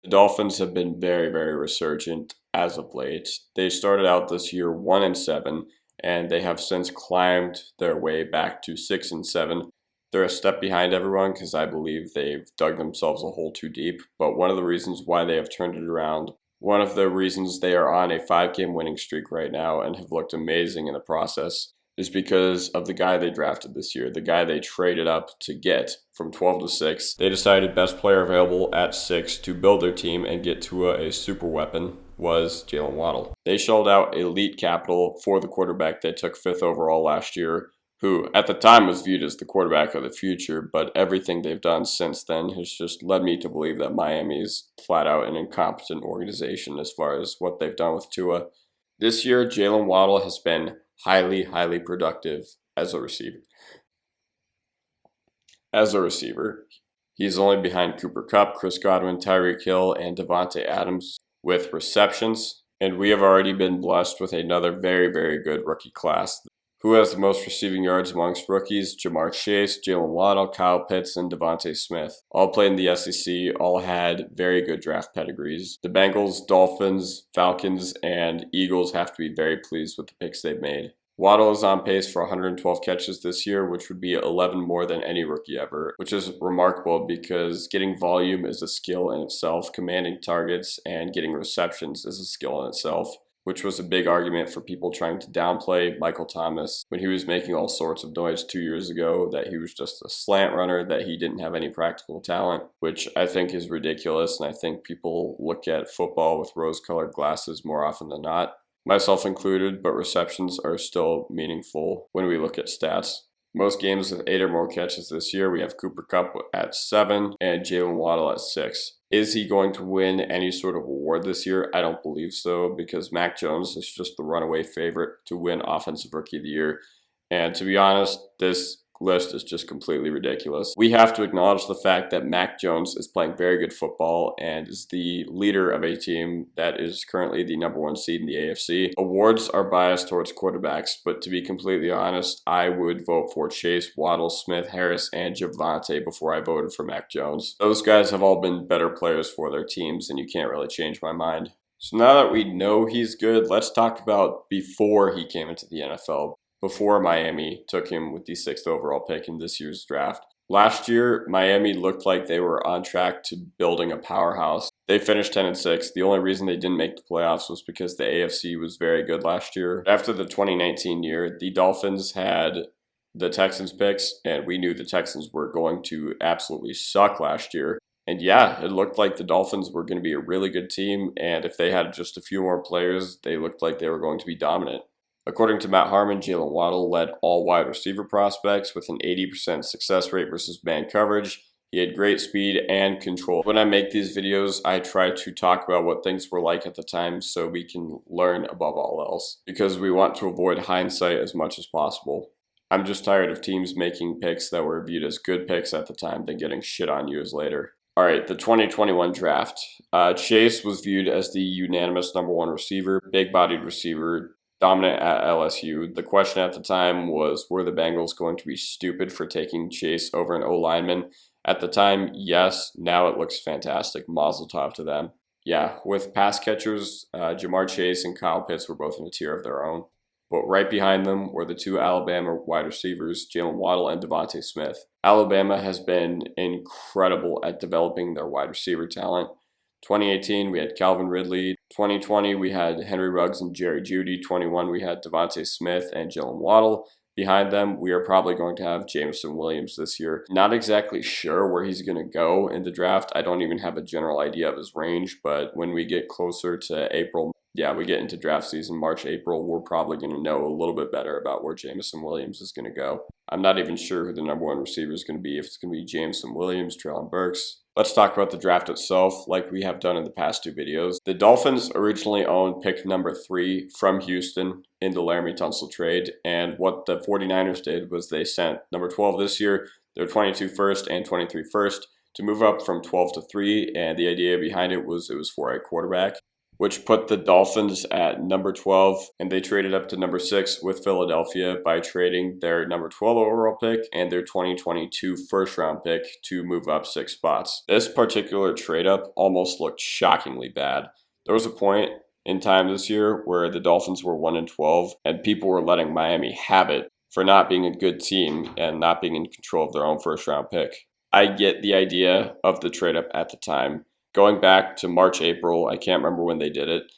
The Dolphins have been very, very resurgent as of late. They started out this year 1-7, and they have since climbed their way back to 6-7. They're a step behind everyone because I believe they've dug themselves a hole too deep. But one of the reasons why they have turned it around, one of the reasons they are on a 5-game winning streak right now and have looked amazing in the process, is because of the guy they drafted this year, the guy they traded up to get from 12 to 6. They decided best player available at 6 to build their team and get to a super weapon was Jaylen Waddle. They shelled out elite capital for the quarterback they took 5th overall last year, who at the time was viewed as the quarterback of the future, but everything they've done since then has just led me to believe that Miami is flat out an incompetent organization as far as what they've done with Tua. This year, Jaylen Waddle has been highly, highly productive as a receiver. He's only behind Cooper Kupp, Chris Godwin, Tyreek Hill, and Devontae Adams with receptions. And we have already been blessed with another very, very good rookie class. Who has the most receiving yards amongst rookies? Jamar Chase, Jaylen Waddle, Kyle Pitts, and Devontae Smith. All played in the SEC, all had very good draft pedigrees. The Bengals, Dolphins, Falcons, and Eagles have to be very pleased with the picks they've made. Waddle is on pace for 112 catches this year, which would be 11 more than any rookie ever, which is remarkable because getting volume is a skill in itself, commanding targets and getting receptions is a skill in itself, which was a big argument for people trying to downplay Michael Thomas when he was making all sorts of noise 2 years ago that he was just a slant runner, that he didn't have any practical talent, which I think is ridiculous, and I think people look at football with rose-colored glasses more often than not, myself included, but receptions are still meaningful when we look at stats. Most games with 8 or more catches this year, we have Cooper Kupp at 7 and Jaylen Waddle at 6. Is he going to win any sort of award this year? I don't believe so, because Mac Jones is just the runaway favorite to win Offensive Rookie of the Year. And to be honest, this list is just completely ridiculous. We have to acknowledge the fact that Mac Jones is playing very good football and is the leader of a team that is currently the #1 seed in the AFC. Awards are biased towards quarterbacks, but to be completely honest, I would vote for Chase, Waddle, Smith, Harris, and Javonte before I voted for Mac Jones. Those guys have all been better players for their teams, and you can't really change my mind. So now that we know he's good, let's talk about before he came into the NFL. Before Miami took him with the 6th overall pick in this year's draft. Last year, Miami looked like they were on track to building a powerhouse. They finished 10-6. The only reason they didn't make the playoffs was because the AFC was very good last year. After the 2019 year, the Dolphins had the Texans picks, and we knew the Texans were going to absolutely suck last year. And yeah, it looked like the Dolphins were going to be a really good team, and if they had just a few more players, they looked like they were going to be dominant. According to Matt Harmon, Jaylen Waddle led all wide receiver prospects with an 80% success rate versus man coverage. He had great speed and control. When I make these videos, I try to talk about what things were like at the time so we can learn above all else, because we want to avoid hindsight as much as possible. I'm just tired of teams making picks that were viewed as good picks at the time, then getting shit on years later. Alright, the 2021 draft. Chase was viewed as the unanimous #1 receiver, big-bodied receiver, dominant at LSU. The question at the time was, were the Bengals going to be stupid for taking Chase over an O-lineman? At the time, yes. Now it looks fantastic. Mazel tov to them. Yeah, with pass catchers, Jamar Chase and Kyle Pitts were both in a tier of their own. But right behind them were the 2 Alabama wide receivers, Jaylen Waddle and Devontae Smith. Alabama has been incredible at developing their wide receiver talent. 2018, we had Calvin Ridley. 2020, we had Henry Ruggs and Jerry Jeudy. 21, we had Devontae Smith and Jaylen Waddle. Behind them, we are probably going to have Jameson Williams this year. Not exactly sure where he's going to go in the draft. I don't even have a general idea of his range, but when we get closer to April, we get into draft season, March, April, we're probably going to know a little bit better about where Jameson Williams is going to go. I'm not even sure who the #1 receiver is going to be, if it's going to be Jameson Williams, Treylon Burks. Let's talk about the draft itself, like we have done in the past 2 videos. The Dolphins originally owned pick #3 from Houston in the Laramie Tunsil trade, and what the 49ers did was they sent #12 this year, their 22 first and 23 first, to move up from 12 to 3, and the idea behind it was for a quarterback. which put the Dolphins at number 12, and they traded up to number 6 with Philadelphia by trading their number 12 overall pick and their 2022 first round pick to move up 6 spots. This particular trade up almost looked shockingly bad. There was a point in time this year where the Dolphins were 1-12 and people were letting Miami have it for not being a good team and not being in control of their own first round pick. I get the idea of the trade up at the time. Going back to March, April, I can't remember when they did it,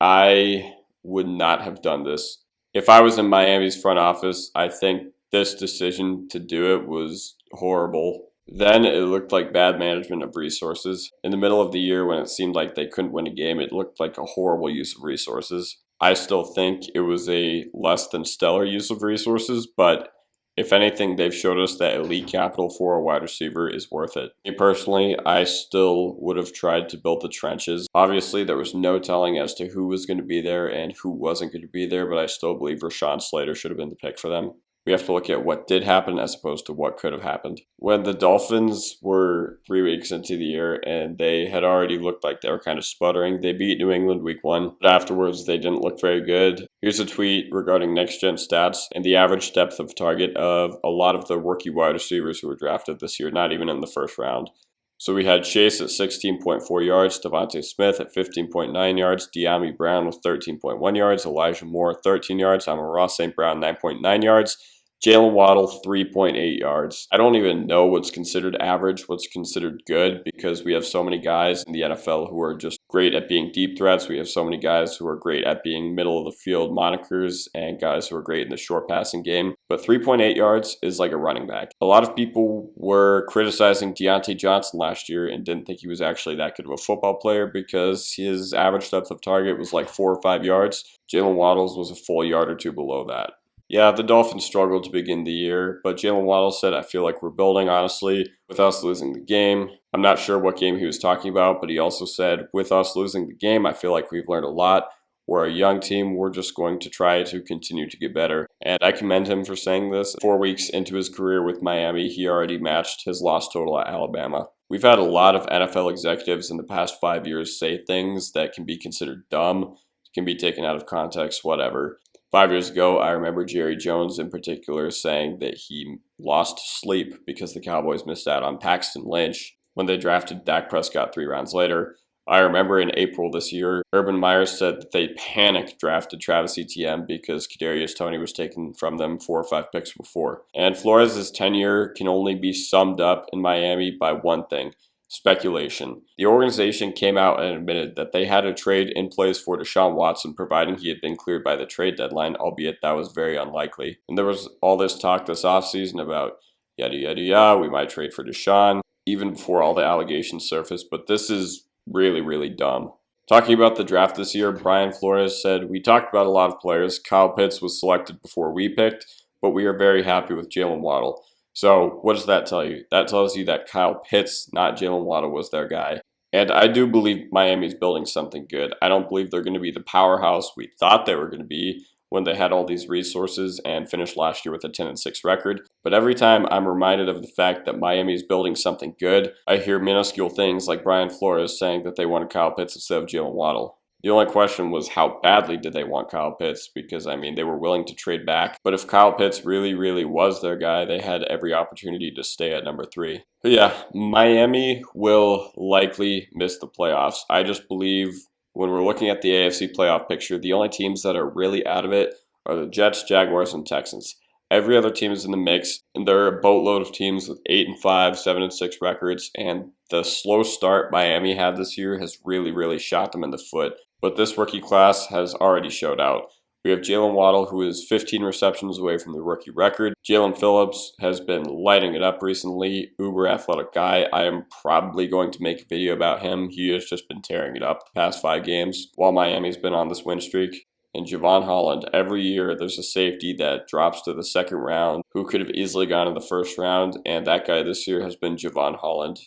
I would not have done this. If I was in Miami's front office, I think this decision to do it was horrible. Then it looked like bad management of resources. In the middle of the year when it seemed like they couldn't win a game, it looked like a horrible use of resources. I still think it was a less than stellar use of resources, but if anything, they've showed us that elite capital for a wide receiver is worth it. Me personally, I still would have tried to build the trenches. Obviously, there was no telling as to who was going to be there and who wasn't going to be there, but I still believe Rashawn Slater should have been the pick for them. We have to look at what did happen as opposed to what could have happened. When the Dolphins were 3 weeks into the year and they had already looked like they were kind of sputtering, they beat New England week 1, but afterwards they didn't look very good. Here's a tweet regarding next-gen stats and the average depth of target of a lot of the rookie wide receivers who were drafted this year, not even in the first round. So we had Chase at 16.4 yards, Devontae Smith at 15.9 yards, De'Ami Brown with 13.1 yards, Elijah Moore 13 yards, Amon-Ra St. Brown 9.9 yards, Jaylen Waddle 3.8 yards. I don't even know what's considered average, what's considered good, because we have so many guys in the NFL who are just great at being deep threats. We have so many guys who are great at being middle of the field monikers and guys who are great in the short passing game. But 3.8 yards is like a running back. A lot of people were criticizing Deontay Johnson last year and didn't think he was actually that good of a football player because his average depth of target was like 4 or 5 yards. Jaylen Waddle's was a full yard or two below that. Yeah, the Dolphins struggled to begin the year, but Jaylen Waddle said, I feel like we're building, honestly, with us losing the game. I'm not sure what game he was talking about, but he also said, with us losing the game, I feel like we've learned a lot. We're a young team. We're just going to try to continue to get better. And I commend him for saying this. 4 weeks into his career with Miami, he already matched his loss total at Alabama. We've had a lot of NFL executives in the past 5 years say things that can be considered dumb, can be taken out of context, whatever. 5 years ago, I remember Jerry Jones in particular saying that he lost sleep because the Cowboys missed out on Paxton Lynch when they drafted Dak Prescott 3 rounds later. I remember in April this year, Urban Meyer said that they panic drafted Travis Etienne because Kadarius Toney was taken from them 4 or 5 picks before. And Flores' tenure can only be summed up in Miami by one thing: speculation. The organization came out and admitted that they had a trade in place for Deshaun Watson, providing he had been cleared by the trade deadline, albeit that was very unlikely. And there was all this talk this offseason about yada yada yada, we might trade for Deshaun, even before all the allegations surfaced, but this is really, really dumb. Talking about the draft this year, Brian Flores said, we talked about a lot of players. Kyle Pitts was selected before we picked, but we are very happy with Jaylen Waddle. So what does that tell you? That tells you that Kyle Pitts, not Jaylen Waddle, was their guy. And I do believe Miami's building something good. I don't believe they're going to be the powerhouse we thought they were going to be when they had all these resources and finished last year with a 10-6 record. But every time I'm reminded of the fact that Miami's building something good, I hear minuscule things like Brian Flores saying that they wanted Kyle Pitts instead of Jaylen Waddle. The only question was how badly did they want Kyle Pitts, because, I mean, they were willing to trade back. But if Kyle Pitts really, really was their guy, they had every opportunity to stay at number 3. But yeah, Miami will likely miss the playoffs. I just believe when we're looking at the AFC playoff picture, the only teams that are really out of it are the Jets, Jaguars, and Texans. Every other team is in the mix, and there are a boatload of teams with 8-5, 7-6 records, and the slow start Miami had this year has really, really shot them in the foot. But this rookie class has already showed out. We have Jaylen Waddle, who is 15 receptions away from the rookie record. Jalen Phillips has been lighting it up recently. Uber athletic guy. I am probably going to make a video about him. He has just been tearing it up the past 5 games while Miami's been on this win streak. And Javon Holland, every year there's a safety that drops to the second round who could have easily gone in the first round, and that guy this year has been Javon Holland.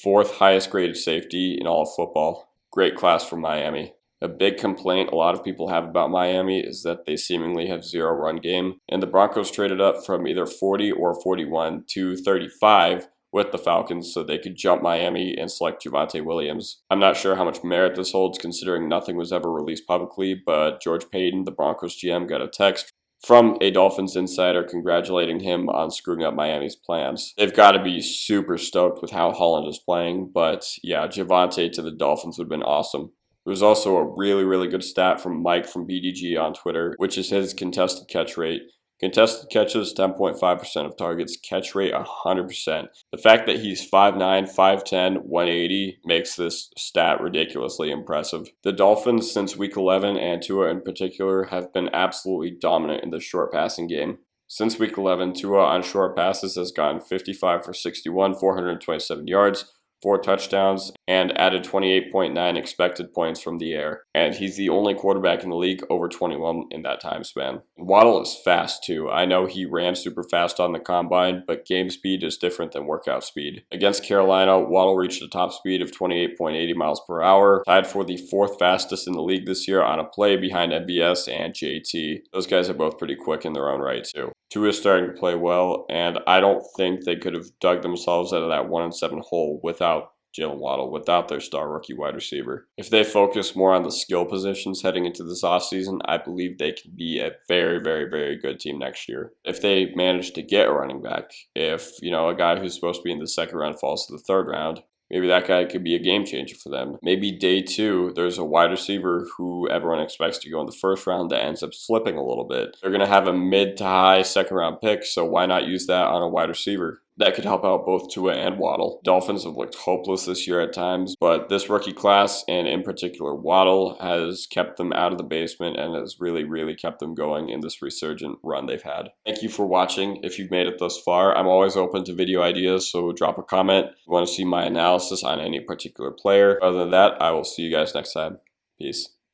4th highest graded safety in all of football. Great class for Miami. A big complaint a lot of people have about Miami is that they seemingly have 0 run game, and the Broncos traded up from either 40 or 41 to 35 with the Falcons so they could jump Miami and select Javonte Williams. I'm not sure how much merit this holds considering nothing was ever released publicly, but George Paton, the Broncos GM, got a text from a Dolphins insider congratulating him on screwing up Miami's plans. They've got to be super stoked with how Holland is playing, but yeah, Javonte to the Dolphins would have been awesome. There was also a really good stat from Mike from BDG on Twitter, which is his contested catch rate. Contested catches, 10.5% of targets. Catch rate, 100%. The fact that he's 5'9", 5'10", 180 makes this stat ridiculously impressive. The Dolphins, since Week 11, and Tua in particular, have been absolutely dominant in the short passing game. Since Week 11, Tua on short passes has gone 55 for 61, 427 yards, 4 touchdowns, and added 28.9 expected points from the air. And he's the only quarterback in the league over 21 in that time span. Waddle is fast too. I know he ran super fast on the combine, but game speed is different than workout speed. Against Carolina, Waddle reached a top speed of 28.80 miles per hour, tied for the 4th fastest in the league this year on a play behind MBS and JT. Those guys are both pretty quick in their own right too. Tua is starting to play well, and I don't think they could have dug themselves out of that 1-7 hole without Jaylen Waddle, without their star rookie wide receiver. If they focus more on the skill positions heading into this offseason, I believe they can be a very good team next year. If they manage to get a running back, if, a guy who's supposed to be in the 2nd round falls to the 3rd round, maybe that guy could be a game changer for them. Maybe day 2, there's a wide receiver who everyone expects to go in the 1st round that ends up slipping a little bit. They're going to have a mid to high 2nd round pick, so why not use that on a wide receiver? That could help out both Tua and Waddle. Dolphins have looked hopeless this year at times, but this rookie class, and in particular Waddle, has kept them out of the basement and has really kept them going in this resurgent run they've had. Thank you for watching. If you've made it thus far, I'm always open to video ideas, so drop a comment if you want to see my analysis on any particular player. Other than that, I will see you guys next time. Peace.